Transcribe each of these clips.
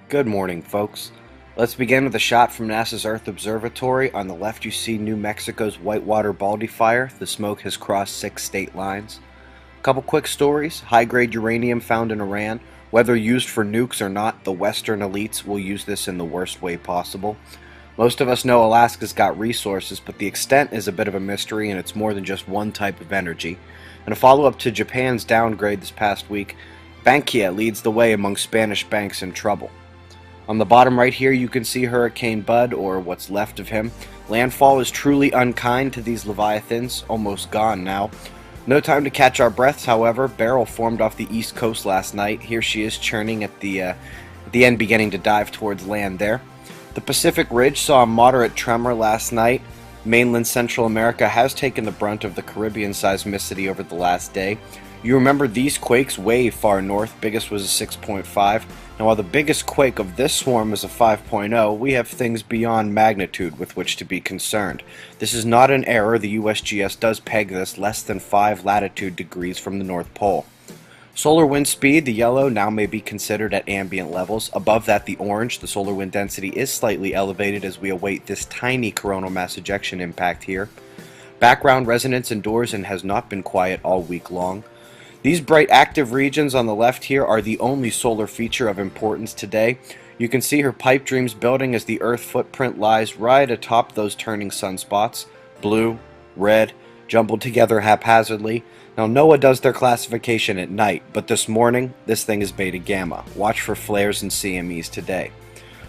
Good morning, folks. Let's begin with a shot from NASA's Earth Observatory. On the left you see New Mexico's Whitewater Baldy Fire. The smoke has crossed 6 state lines. A couple quick stories. High-grade uranium found in Iran. Whether used for nukes or not, the Western elites will use this in the worst way possible. Most of us know Alaska's got resources, but the extent is a bit of a mystery, and it's more than just one type of energy. And a follow-up to Japan's downgrade this past week, Bankia leads the way among Spanish banks in trouble. On the bottom right here you can see Hurricane Bud, or what's left of him. Landfall is truly unkind to these leviathans, almost gone now. No time to catch our breaths, however. Beryl formed off the east coast last night. Here she is churning at the end, beginning to dive towards land there. The Pacific Ridge saw a moderate tremor last night. Mainland Central America has taken the brunt of the Caribbean seismicity over the last day. You remember these quakes way far north. Biggest was a 6.5. Now while the biggest quake of this swarm is a 5.0, we have things beyond magnitude with which to be concerned. This is not an error. The USGS does peg this less than 5 latitude degrees from the North Pole. Solar wind speed, the yellow, now may be considered at ambient levels. Above that, the orange, the solar wind density is slightly elevated as we await this tiny coronal mass ejection impact here. Background resonance endures and has not been quiet all week long. These bright active regions on the left here are the only solar feature of importance today. You can see her pipe dreams building as the Earth footprint lies right atop those turning sunspots. Blue, red, jumbled together haphazardly. Now NOAA does their classification at night, but this morning, this thing is beta gamma. Watch for flares and CMEs today.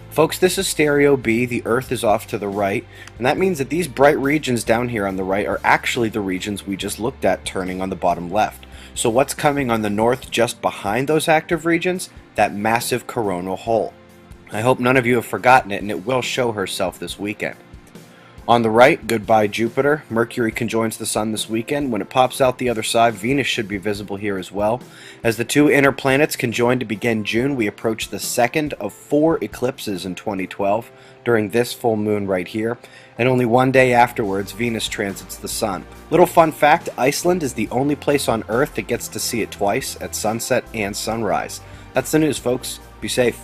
Folks, this is stereo B. The Earth is off to the right, and that means that these bright regions down here on the right are actually the regions we just looked at turning on the bottom left. So what's coming on the north just behind those active regions? That massive coronal hole. I hope none of you have forgotten it, and it will show herself this weekend. On the right, goodbye Jupiter. Mercury conjoins the Sun this weekend. When it pops out the other side, Venus should be visible here as well. As the two inner planets conjoin to begin June, we approach the second of 4 eclipses in 2012 during this full moon right here. And only one day afterwards, Venus transits the Sun. Little fun fact, Iceland is the only place on Earth that gets to see it twice, at sunset and sunrise. That's the news, folks. Be safe.